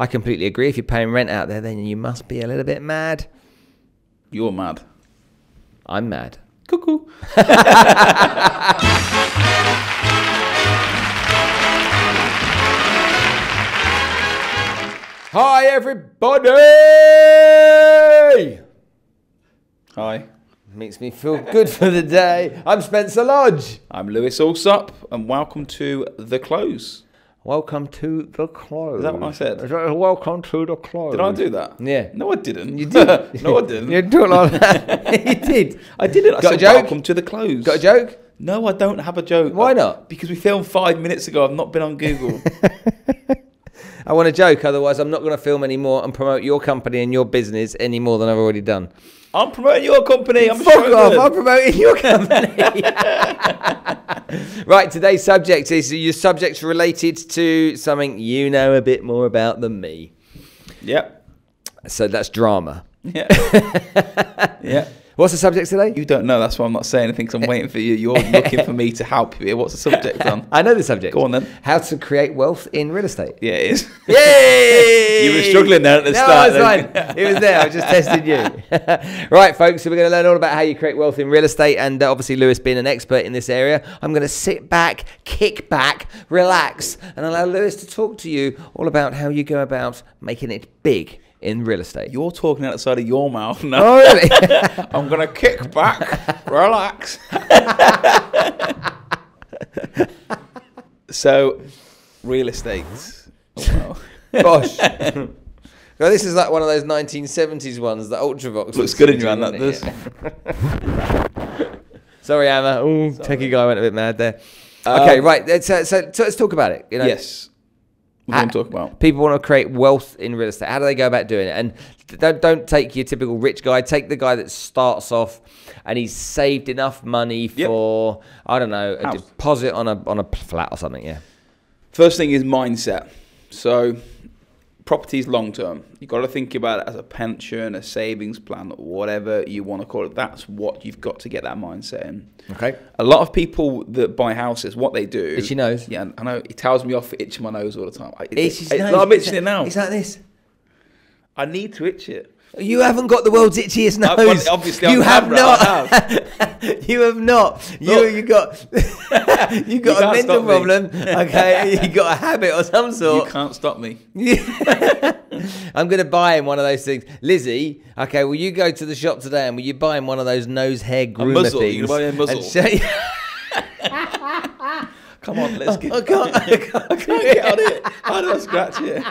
I completely agree. If you're paying rent out there, then you must be a little bit mad. You're mad. I'm mad. Cuckoo. Hi, everybody! Hi. Makes me feel good for the day. I'm Spencer Lodge. I'm Lewis Allsopp, and welcome to The Close. Welcome to the close. Is that what I said? Welcome to the close. Did I do that? Yeah. No, I didn't. You did. No, I didn't. You do it like that. You did. I didn't. I Got said a joke? welcome to The Close. Got a joke? No, I don't have a joke. Why not? Because we filmed 5 minutes ago. I've not been on Google. I want a joke, otherwise I'm not going to film anymore and promote your company and your business any more than I've already done. I'm promoting your company. I'm Fuck off, I'm promoting your company. Right, today's subject is your subject's related to something you know a bit more about than me. Yep. So that's drama. Yeah. Yeah. What's the subject today? You don't know. That's why I'm not saying anything, because I'm waiting for you. You're looking for me to help you here. What's the subject on? I know the subject. Go on then. How to create wealth in real estate. Yeah, it is. Yay! You were struggling there at the no, start. No, it's fine. It was there. I was just testing you. Right, folks. So we're going to learn all about how you create wealth in real estate. And obviously, Lewis being an expert in this area, I'm going to sit back, kick back, relax, and allow Lewis to talk to you all about how you go about making it big in real estate. You're talking outside of your mouth now. Oh, really? I'm going to kick back, relax. So, real estate. Oh, well. Gosh. Well, this is like one of those 1970s ones, the Ultravox. Looks good in your hand, that does. Sorry, Emma. Ooh, techie guy went a bit mad there. Okay, right. So let's talk about it. You know? Yes. What do you want to talk about? People want to create wealth in real estate. How do they go about doing it? And don't take your typical rich guy. Take the guy that starts off and he's saved enough money for, I don't know, a deposit on a flat or something. Yeah. First thing is mindset. So, property is long term. You've got to think about it as a pension, a savings plan, whatever you want to call it. That's what you've got to get that mindset in. Okay. A lot of people that buy houses, what they do... Itchy nose. Yeah, I know. It tells me off for itching my nose all the time. Itchy nose. I'm itching it now. It's like this. I need to itch it. You haven't got the world's itchiest nose. Well, obviously, you have not. I have. You have not. You got you got a mental problem. Okay, you got a habit or some sort. You can't stop me. I'm going to buy him one of those things. Lizzie, okay, will you go to the shop today and will you buy him one of those nose hair groomer muzzle. things? You buy me a muzzle. Come on, let's get. I can't get on it. How do I scratch it?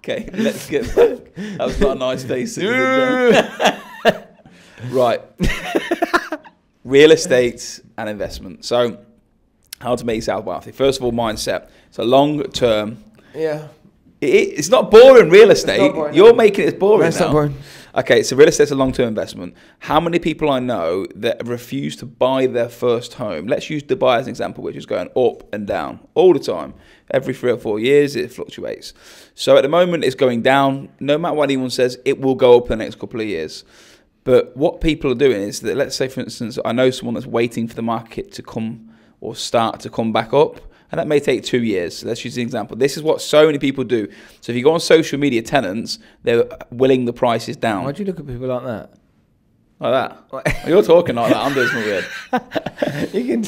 Okay, let's get back. That was not a nice face. Right. Real estate and investment. So, how to make yourself wealthy. First of all, mindset. It's a long term. Yeah. It's not boring, real estate. Boring, You're making it boring That's now. not boring. Okay, so real estate's a long-term investment. How many people I know that refuse to buy their first home? Let's use Dubai as an example, which is going up and down all the time. Every 3 or 4 years, it fluctuates. So at the moment, it's going down. No matter what anyone says, it will go up in the next couple of years. But what people are doing is that, let's say, for instance, I know someone that's waiting for the market to come or start to come back up. And that may take 2 years. So let's use an example. This is what so many people do. So if you go on social media, tenants, they're willing the prices down. Why do you look at people like that? Like that? You're talking like that. I'm doing something weird. You can.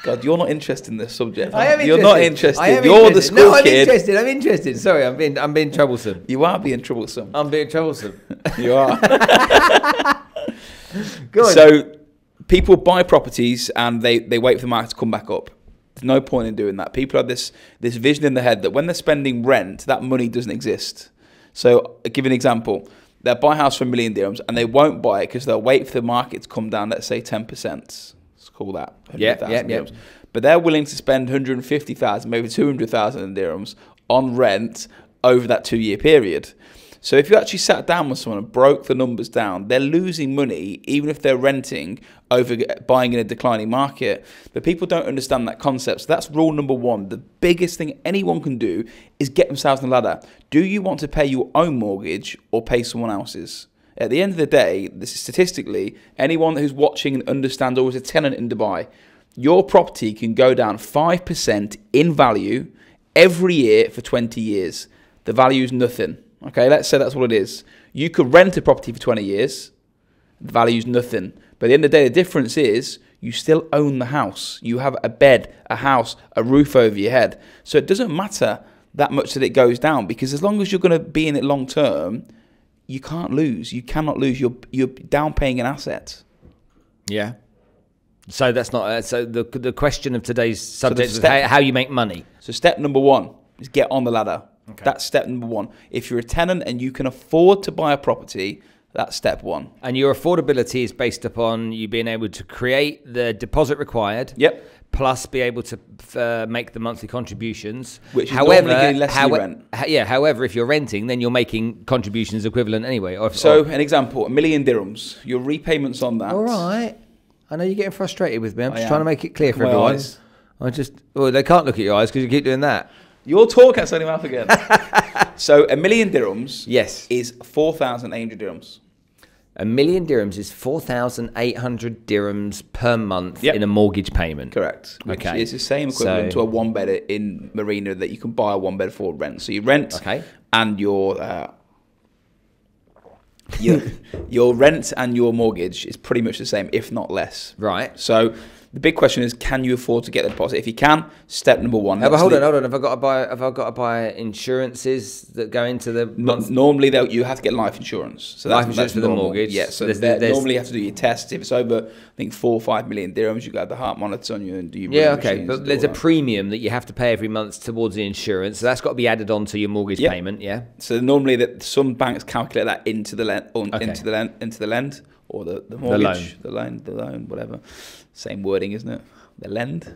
God, you're not interested in this subject. I am interested. You're not interested. I am You're interested. the school no, I'm kid. interested. I'm interested. Sorry, I'm being troublesome. You are being troublesome. I'm being troublesome. You are. Go on. So people buy properties and they wait for the market to come back up. There's no point in doing that. People have this vision in their head that when they're spending rent, that money doesn't exist. So I'll give you an example. They'll buy a house for $1 million dirhams and they won't buy it because they'll wait for the market to come down, let's say 10%. Let's call that 100,000 dirhams. But they're willing to spend 150,000, maybe 200,000 dirhams on rent over that 2-year period. So if you actually sat down with someone and broke the numbers down, they're losing money even if they're renting over buying in a declining market. But people don't understand that concept. So that's rule number one. The biggest thing anyone can do is get themselves on the ladder. Do you want to pay your own mortgage or pay someone else's? At the end of the day, this is statistically, anyone who's watching and understands or is a tenant in Dubai, your property can go down 5% in value every year for 20 years. The value is nothing. Okay, let's say that's what it is. You could rent a property for 20 years. The value is nothing. But at the end of the day, the difference is you still own the house. You have a bed, a house, a roof over your head. So it doesn't matter that much that it goes down, because as long as you're going to be in it long term, you can't lose. You cannot lose. You're down paying an asset. Yeah. So that's not. So the question of today's subject is how you make money. So step number one is get on the ladder. Okay. That's step number one. If you're a tenant and you can afford to buy a property, that's step one. And your affordability is based upon you being able to create the deposit required. Yep. Plus be able to make the monthly contributions. Which is normally getting less than rent. However, if you're renting, then you're making contributions equivalent anyway. An example, $1 million dirhams. Your repayments on that. All right. I know you're getting frustrated with me. I'm just trying to make it clear for everyone. They can't look at your eyes because you keep doing that. Your talk has only mouth again. So $1 million dirhams is 4,800 dirhams. $1 million dirhams is 4,800 dirhams per month in a mortgage payment. Correct. Which is the same equivalent to a one bed in Marina that you can buy a one bed for rent. So you rent and your rent and your mortgage is pretty much the same, if not less. Right. So the big question is, can you afford to get the deposit? If you can, step number one. But hold on. Have I got to buy insurances that go into the normally you have to get life insurance. So life insurance for the mortgage. Yeah. So normally you have to do your test. If it's over, I think 4 or 5 million dirhams, you got the heart monitor on you and do your But there's a premium that you have to pay every month towards the insurance. So that's got to be added on to your mortgage payment. Yeah. So normally some banks calculate that into the lend or the mortgage, the loan, whatever. Same wording, isn't it? The lend.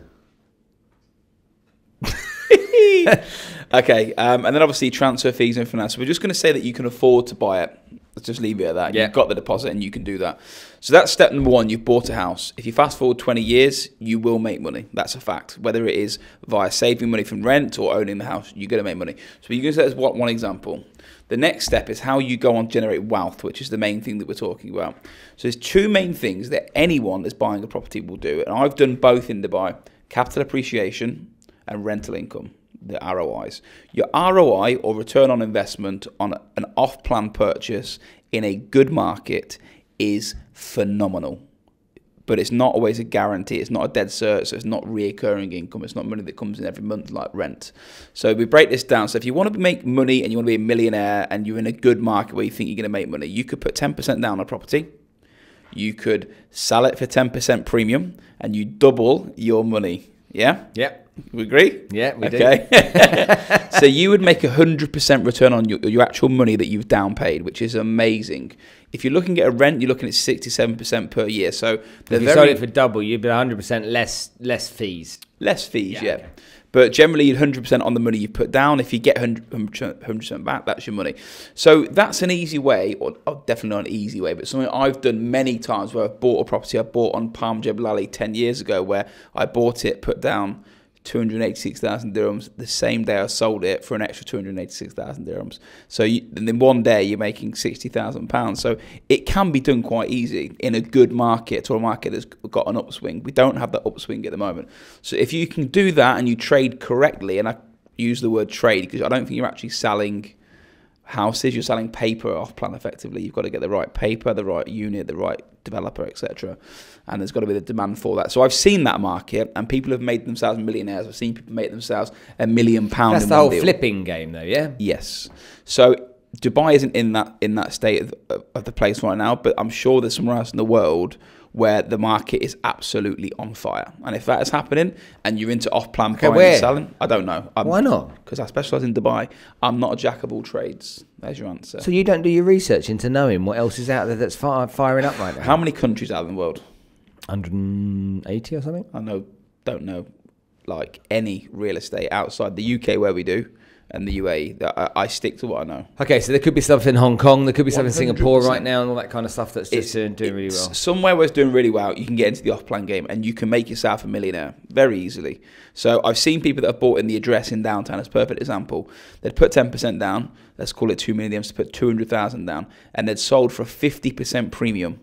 Okay, and then obviously transfer fees and everything else. So we're just going to say that you can afford to buy it. Let's just leave it at that. Yeah. You've got the deposit and you can do that. So that's step number one. You've bought a house. If you fast forward 20 years, you will make money. That's a fact. Whether it is via saving money from rent or owning the house, you're going to make money. So you can say that's one example. The next step is how you go on to generate wealth, which is the main thing that we're talking about. So there's two main things that anyone that's buying a property will do. And I've done both in Dubai: capital appreciation and rental income, the ROIs. Your ROI, or return on investment, on an off-plan purchase in a good market is phenomenal. But it's not always a guarantee. It's not a dead cert, so it's not reoccurring income. It's not money that comes in every month like rent. So we break this down. So if you want to make money and you want to be a millionaire and you're in a good market where you think you're going to make money, you could put 10% down on a property. You could sell it for 10% premium and you double your money. Yeah? Yeah. We agree? Yeah, we do. Okay. So you would make 100% return on your actual money that you've down paid, which is amazing. If you're looking at a rent, you're looking at 67% per year. So if you sold it for double, you'd be 100% less fees. Less fees, yeah. Okay. But generally, 100% on the money you put down. If you get 100% back, that's your money. So that's an easy way, or definitely not an easy way, but something I've done many times where I've bought a property. I bought on Palm Jebel Ali 10 years ago, where I bought it, put down 286,000 dirhams. The same day I sold it for an extra 286,000 dirhams. So and in one day you're making 60,000 pounds. So it can be done quite easy in a good market, or a market that's got an upswing. We don't have that upswing at the moment. So if you can do that and you trade correctly, and I use the word trade because I don't think you're actually selling houses, you're selling paper off plan effectively. You've got to get the right paper, the right unit, the right developer, etc. And there's got to be the demand for that. So I've seen that market, and people have made themselves millionaires. I've seen people make themselves £1 million. That's the whole flipping game, though, yeah. Yes. So Dubai isn't in that state of the place right now, but I'm sure there's somewhere else in the world where the market is absolutely on fire. And if that is happening and you're into off-plan buying and selling, I don't know. Why not? Because I specialise in Dubai. I'm not a jack of all trades. There's your answer. So you don't do your research into knowing what else is out there that's firing up right now? How many countries are there in the world? 180 or something? Don't know like any real estate outside the UK where we do, and the UAE. I stick to what I know. Okay, so there could be stuff in Hong Kong, there could be stuff in Singapore right now, and all that kind of stuff that's just doing really well. Somewhere where it's doing really well, you can get into the off-plan game and you can make yourself a millionaire very easily. So I've seen people that have bought in the address in downtown as a perfect example. They'd put 10% down, let's call it 2 million, to put 200,000 down, and they'd sold for a 50% premium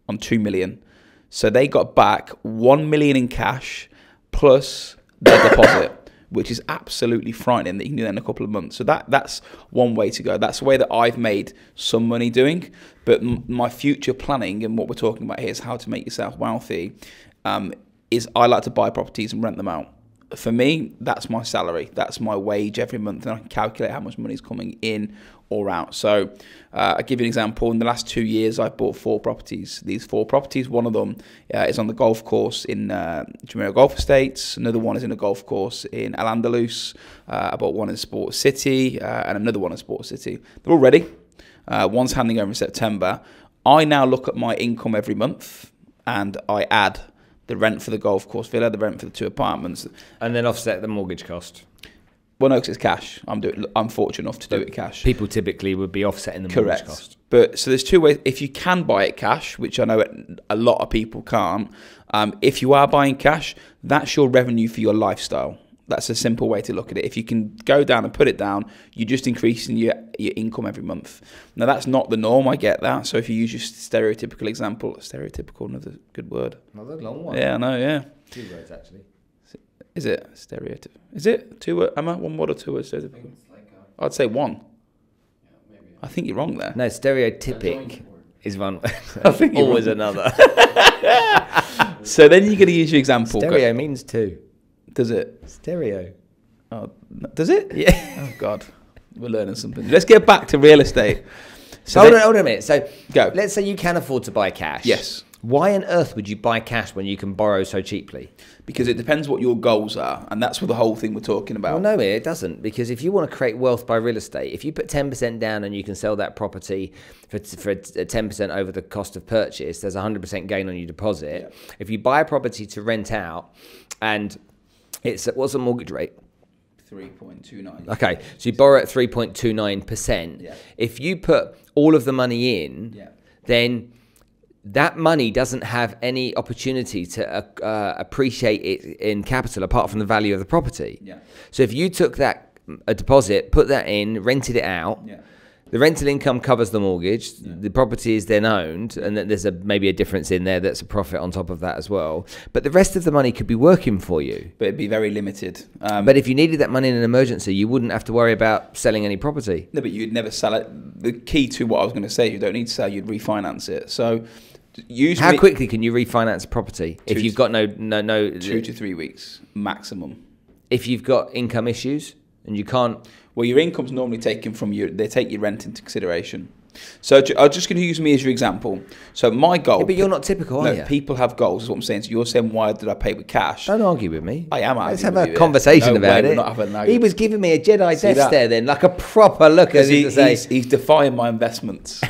on 2 million. So they got back 1 million in cash plus their deposit. which is absolutely frightening that you can do that in a couple of months. So that's one way to go. That's the way that I've made some money doing. But my future planning and what we're talking about here is how to make yourself wealthy. Is I like to buy properties and rent them out. For me, that's my salary. That's my wage every month, and I can calculate how much money is coming in or out. So I'll give you an example. In the last 2 years, I've bought 4 properties. These 4 properties, one of them is on the golf course in Jumeirah Golf Estates. Another one is in a golf course in Al Andalus. I bought one in Sports City and another one in Sports City. They're all ready. One's handing over in September. I now look at my income every month and I add the rent for the golf course villa, the rent for the 2 apartments. And then offset the mortgage cost. Well, no, because it's cash. I'm fortunate enough to do it cash. People typically would be offsetting the mortgage cost. But so there's 2 ways. If you can buy it cash, which I know a lot of people can't, if you are buying cash, that's your revenue for your lifestyle. That's a simple way to look at it. If you can go down and put it down, you're just increasing your income every month. Now, that's not the norm. I get that. So if you use your stereotypical example, stereotypical, another good word. Another long one. Yeah, I know, yeah. 2 words, actually. Is it stereotypical? Is it 2 words? Am I 1 word or 2 words stereotypical? I'd say 1. Yeah, maybe. I think you're wrong there. No, stereotypic is one. I think always another. So then you're going to use your example. Stereo means 2. Does it? Stereo. Oh, does it? Yeah. Oh, God. We're learning something. Let's get back to real estate. So hold on a minute. So go. Let's say you can afford to buy cash. Yes. Why on earth would you buy cash when you can borrow so cheaply? Because it depends what your goals are, and that's what the whole thing we're talking about. Well, no, it doesn't. Because if you want to create wealth by real estate, if you put 10% down and you can sell that property for 10% over the cost of purchase, there's 100% gain on your deposit. Yeah. If you buy a property to rent out, and what's the mortgage rate? 3.29. Okay, so you borrow at 3.29%. Yeah. If you put all of the money in, then that money doesn't have any opportunity to appreciate it in capital apart from the value of the property. Yeah. So if you took a deposit, put that in, rented it out, the rental income covers the mortgage, the property is then owned, and then there's maybe a difference in there that's a profit on top of that as well. But the rest of the money could be working for you. But it'd be very limited. But if you needed that money in an emergency, you wouldn't have to worry about selling any property. No, but you'd never sell it. The key to what I was going to say, you don't need to sell, you'd refinance it. So how quickly can you refinance a property if you've got no 2 to 3 weeks maximum? If you've got income issues and you can't. Well, your income's normally taken from you. They take your rent into consideration. So I'm just going to use me as your example. So my goal. Yeah, but you're not typical, are you? People have goals, is what I'm saying. So you're saying, why did I pay with cash? Don't argue with me. I am arguing. Let's have a conversation about it. We're not having an argument. He was giving me a Jedi Death stare then, like a proper look at it. He's defying my investments.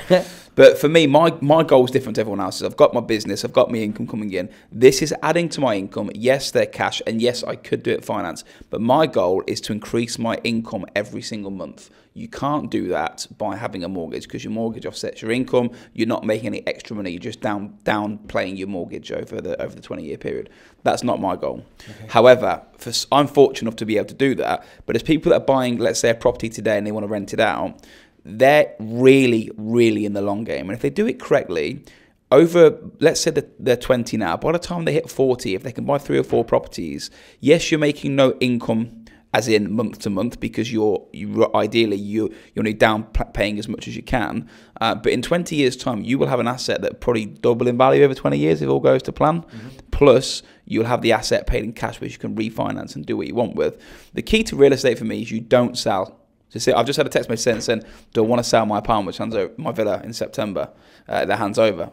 But for me, my goal is different to everyone else's. I've got my business. I've got my income coming in. This is adding to my income. Yes, they're cash. And yes, I could do it finance. But my goal is to increase my income every single month. You can't do that by having a mortgage because your mortgage offsets your income. You're not making any extra money. You're just downplaying your mortgage over the 20-year period. That's not my goal. Okay. However, I'm fortunate enough to be able to do that. But as people that are buying, let's say, a property today and they want to rent it out, they're really, really in the long game. And if they do it correctly, over, let's say that they're 20 now, by the time they hit 40, if they can buy 3 or 4 properties, yes, you're making no income as in month to month because you're ideally you're only down paying as much as you can. But in 20 years' time, you will have an asset that probably double in value over 20 years if all goes to plan. Mm-hmm. Plus, you'll have the asset paid in cash which you can refinance and do what you want with. The key to real estate for me is you don't sell. So I've just had a text message saying, do I want to sell my apartment, which hands over my villa in September, that hands over?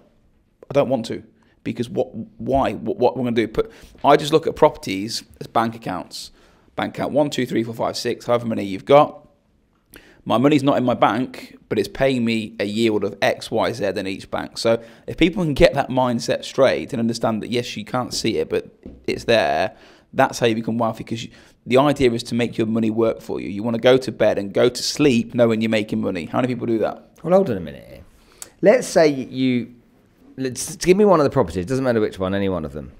I don't want to, because why? What we're going to do? I just look at properties as bank accounts. Bank account 1, 2, 3, 4, 5, 6, however many you've got. My money's not in my bank, but it's paying me a yield of X, Y, Z in each bank. So if people can get that mindset straight and understand that, yes, you can't see it, but it's there, that's how you become wealthy, because the idea is to make your money work for you. You want to go to bed and go to sleep knowing you're making money. How many people do that? Well, hold on a minute here. Let's say let's give me one of the properties. It doesn't matter which one, any one of them.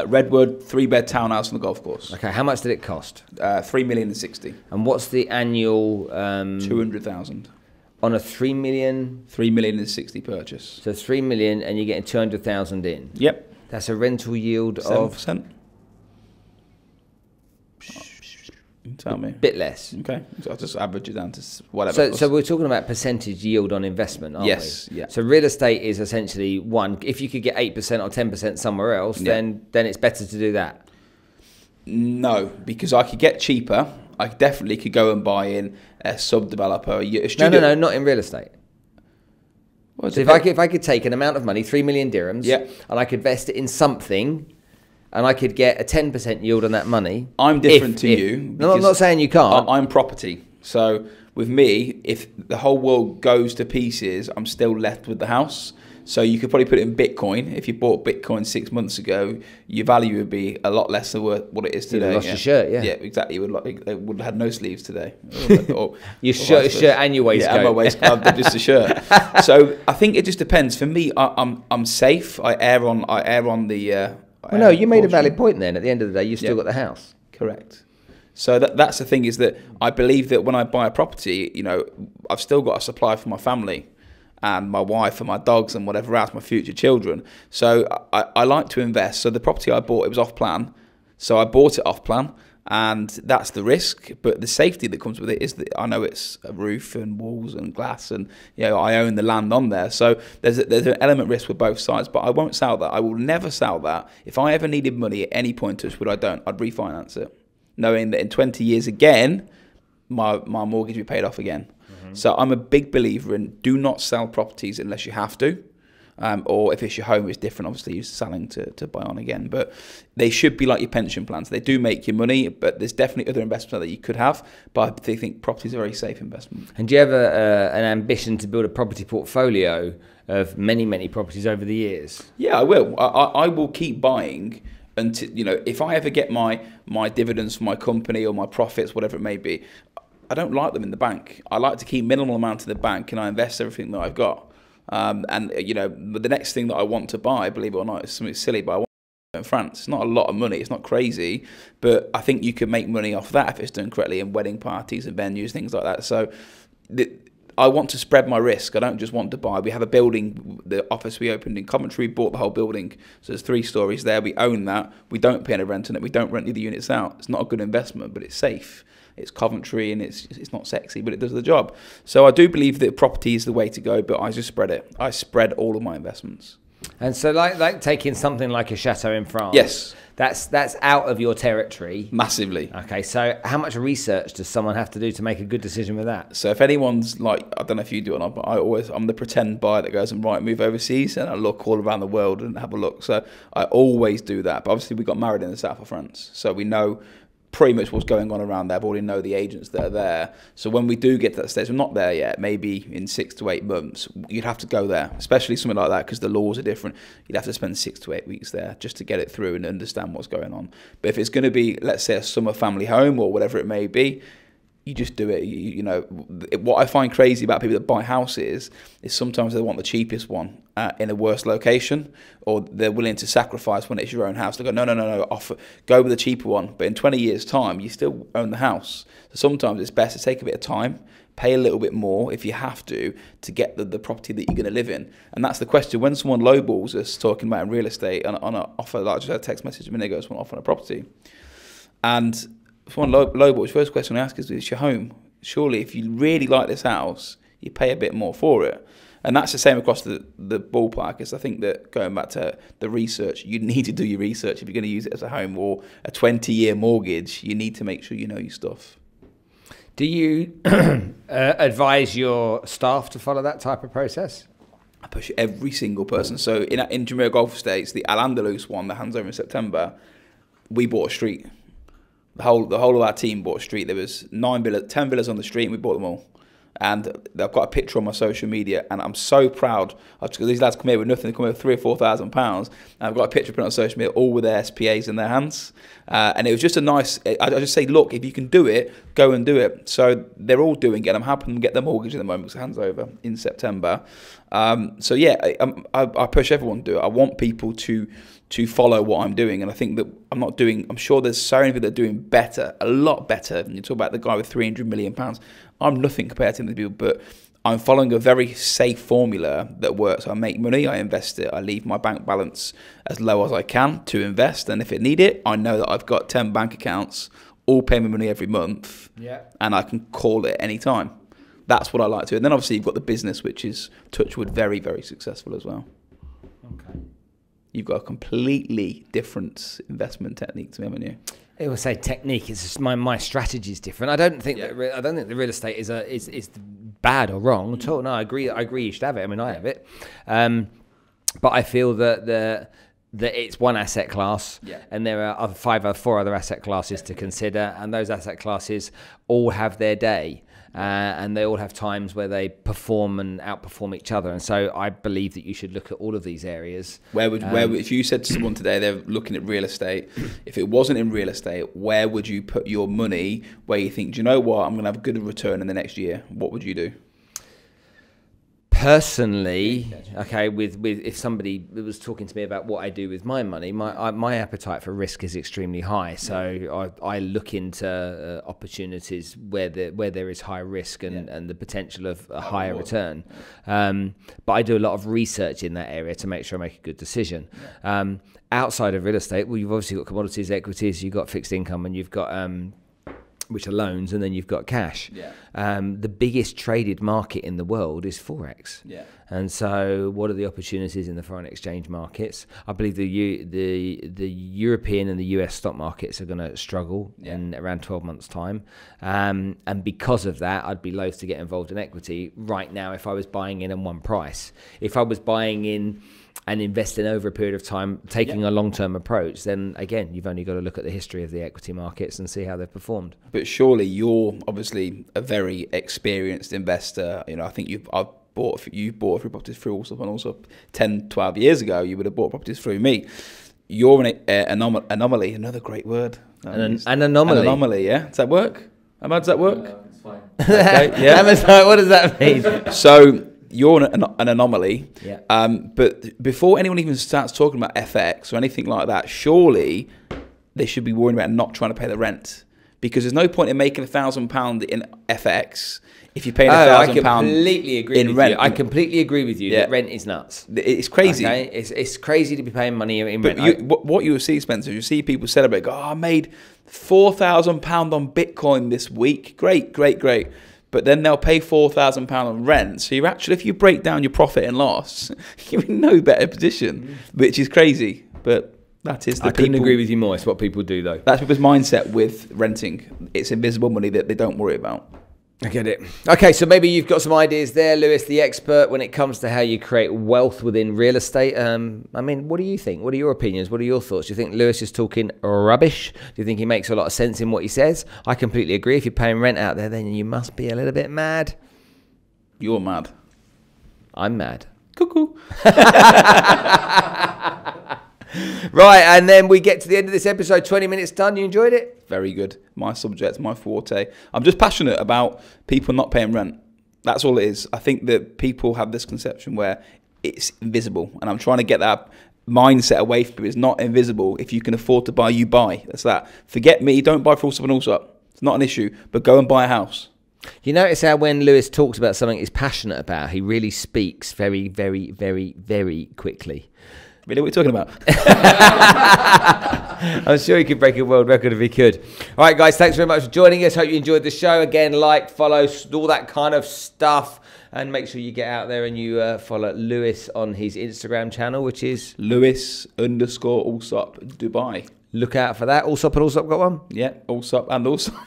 Redwood, 3-bed townhouse on the golf course. Okay, how much did it cost? 3,060,000. And what's the annual? 200,000. On a 3 million? 3,060,000 purchase. So 3 million, and you're getting 200,000 in. Yep. That's a rental yield 7%. of Tell me. Bit less. Okay, so I'll just average it down to whatever. So we're talking about percentage yield on investment, aren't we? Yes, yeah. So real estate is essentially one. If you could get 8% or 10% somewhere else, then it's better to do that. No, because I could get cheaper. I definitely could go and buy in a sub-developer. No, not in real estate. So if I could take an amount of money, 3 million dirhams, and I could invest it in something, and I could get a 10% yield on that money. I'm different to you. No, I'm not saying you can't. I'm property. So with me, if the whole world goes to pieces, I'm still left with the house. So you could probably put it in Bitcoin. If you bought Bitcoin 6 months ago, your value would be a lot less than what it is today. You'd have lost your shirt, Yeah, exactly. It would have had no sleeves today. Your shirt and your waistcoat. Yeah, and my waistcoat, just a shirt. So I think it just depends. For me, I'm safe. I err on the. No, you made a valid point then. At the end of the day, you still got the house. Correct. So that's the thing, is that I believe that when I buy a property, I've still got a supply for my family and my wife and my dogs and whatever else, my future children. So I like to invest. So the property I bought, it was off plan. So I bought it off plan, and that's the risk. But the safety that comes with it is that I know it's a roof and walls and glass, and I own the land on there. So there's an element of risk with both sides. But I won't sell that. I will never sell that. If I ever needed money at any point, I'd refinance it, knowing that in 20 years again, my mortgage will be paid off again. So I'm a big believer in do not sell properties unless you have to. Or if it's your home, it's different. Obviously, you're selling to buy on again. But they should be like your pension plans. They do make you money, but there's definitely other investments that you could have. But I think property is a very safe investment. And do you have an ambition to build a property portfolio of many, many properties over the years? Yeah, I will. I will keep buying until, if I ever get my dividends from my company or my profits, whatever it may be, I don't like them in the bank. I like to keep minimal amount in the bank, and I invest everything that I've got. The next thing that I want to buy, believe it or not, is something silly, but I want to go in France. It's not a lot of money. It's not crazy, but I think you can make money off that if it's done correctly in wedding parties and venues, things like that. So I want to spread my risk. I don't just want to buy. We have a building, the office we opened in Coventry, bought the whole building. So there's 3 stories there. We own that. We don't pay any rent on it. We don't rent the units out. It's not a good investment, but it's safe. It's Coventry, and it's not sexy, but it does the job. So I do believe that property is the way to go, but I just spread it. I spread all of my investments. And so like taking something like a chateau in France. Yes. That's out of your territory. Massively. Okay, so how much research does someone have to do to make a good decision with that? So if anyone's like, I don't know if you do or not, but I'm the pretend buyer that goes and move overseas, and I look all around the world and have a look. So I always do that. But obviously we got married in the south of France, so we know pretty much what's going on around there. I've already know the agents that are there. So when we do get to that stage, we're not there yet, maybe in 6 to 8 months, you'd have to go there, especially something like that, because the laws are different. You'd have to spend 6 to 8 weeks there just to get it through and understand what's going on. But if it's going to be, let's say, a summer family home or whatever it may be, you just do it. What I find crazy about people that buy houses is sometimes they want the cheapest one in a worse location, or they're willing to sacrifice when it's your own house. They go, no, go with the cheaper one. But in 20 years' time, you still own the house. So sometimes it's best to take a bit of time, pay a little bit more if you have to get the property that you're going to live in. And that's the question. When someone lowballs us talking about in real estate on an offer, like I just had a text message a minute ago, someone offering a property, and someone lowballs, first question I ask is, it's your home. Surely if you really like this house, you pay a bit more for it. And that's the same across the ballpark. Is I think that going back to the research, you need to do your research if you're going to use it as a home or a 20-year mortgage. You need to make sure you know your stuff. Do you advise your staff to follow that type of process? I push every single person. So in Jumeirah Golf Estates, the Al-Andalus one, the hands over in September, we bought a street. The whole of our team bought a street. There was 10 villas on the street, and we bought them all. And I've got a picture on my social media, and I'm so proud. These lads come here with nothing. They come here with £3,000 or £4,000, and I've got a picture put on social media, all with their SPAs in their hands. And it was just a nice. I just say, look, if you can do it, go and do it. So they're all doing it. I'm helping them get their mortgage at the moment, because hands over in September. So yeah, I push everyone to do it. I want people to follow what I'm doing, and I think that I'm sure there's so many people that are doing better, a lot better. And you talk about the guy with £300 million. I'm nothing compared to the people, but I'm following a very safe formula that works. I make money, I invest it, I leave my bank balance as low as I can to invest, and if it need it, I know that I've got 10 bank accounts all pay me money every month, and I can call it any time. That's what I like to do. And then obviously you've got the business, which is, touch wood, very, very successful as well. Okay. You've got a completely different investment technique to me, haven't you? I would say technique. It's just my strategy is different. I don't think that the real estate is bad or wrong at all. No, I agree. You should have it. I mean, I have it, but I feel that it's one asset class, and there are four other asset classes to consider, and those asset classes all have their day. And they all have times where they perform and outperform each other, and so I believe that you should look at all of these areas. Where would if you said to someone today they're looking at real estate, if it wasn't in real estate, where would you put your money? Where you think, do you know what, I'm going to have a good return in the next year? What would you do? Personally, okay, with if somebody was talking to me about what I do with my money, my appetite for risk is extremely high. So I look into opportunities where there is high risk and the potential of a higher return. But I do a lot of research in that area to make sure I make a good decision. Outside of real estate, well, you've obviously got commodities, equities, you've got fixed income, and you've got which are loans, and then you've got cash. The biggest traded market in the world is Forex. And so what are the opportunities in the foreign exchange markets? I believe the European and the US stock markets are going to struggle in around 12 months' time. And because of that, I'd be loath to get involved in equity right now if I was buying in on one price. If I was buying in and investing over a period of time, taking a long-term approach, then again, you've only got to look at the history of the equity markets and see how they've performed. But surely you're obviously a very experienced investor. You know, I think you bought a few properties through Allsopp 10, 12 years ago. You would have bought properties through me. You're an anomaly, another great word. An anomaly. An anomaly, yeah. Does that work? How does that work? It's fine. Okay, yeah. What does that mean? So you're an anomaly. But before anyone even starts talking about FX or anything like that, surely they should be worrying about not trying to pay the rent, because there's no point in making £1,000 in FX if you're paying £1,000 in rent. I completely agree with you that rent is nuts. It's crazy. Okay? It's crazy to be paying money in but rent. What you will see, Spencer, you see people celebrate, go, I made £4,000 on Bitcoin this week. Great. But then they'll pay £4,000 on rent. So you're actually, if you break down your profit and loss, you're in no better position, which is crazy. But that is I couldn't agree with you more. It's what people do, though. That's people's mindset with renting. It's invisible money that they don't worry about. I get it. Okay, so maybe you've got some ideas there, Lewis, the expert, when it comes to how you create wealth within real estate. I mean, what do you think? What are your opinions? What are your thoughts? Do you think Lewis is talking rubbish? Do you think he makes a lot of sense in what he says? I completely agree. If you're paying rent out there, then you must be a little bit mad. You're mad. I'm mad. Cuckoo. Right, and then we get to the end of this episode, 20 minutes done. You enjoyed it? Very good. My subject, my forte. I'm just passionate about people not paying rent. That's all it is. I think that people have this conception where it's invisible, and I'm trying to get that mindset away from people. It's not invisible. If you can afford to buy, you buy. That's that. Forget me. Don't buy for Allsopp and Allsopp. It's not an issue, but go and buy a house. You notice how when Lewis talks about something he's passionate about, he really speaks very, very, very, very quickly. Really, what are you talking about? I'm sure he could break a world record if he could. All right, guys, thanks very much for joining us. Hope you enjoyed the show. Again, like, follow, all that kind of stuff. And make sure you get out there and you follow Lewis on his Instagram channel, which is Lewis_Allsopp Dubai. Look out for that. Allsopp and Allsopp got one? Yeah, Allsopp and Allsopp.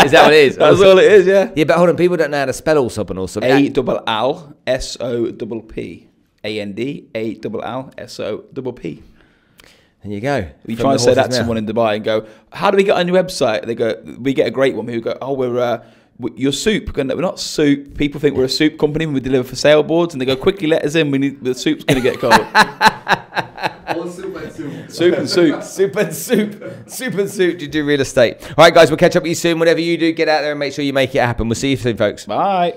Is that what it is? That's all it is, yeah. Yeah, but hold on, people don't know how to spell Allsopp and Allsopp. ALLSOPP. AND, There you go. You try to say that to someone in Dubai and go, how do we get on your website? They go, we get a great one. Who go, oh, we're your soup. We're not soup. People think we're a soup company when we deliver for sale boards, and they go, quickly let us in. The soup's going to get cold. All soup and soup. Soup and soup. Soup and soup. Soup and soup to do real estate. All right, guys, we'll catch up with you soon. Whatever you do, get out there and make sure you make it happen. We'll see you soon, folks. Bye.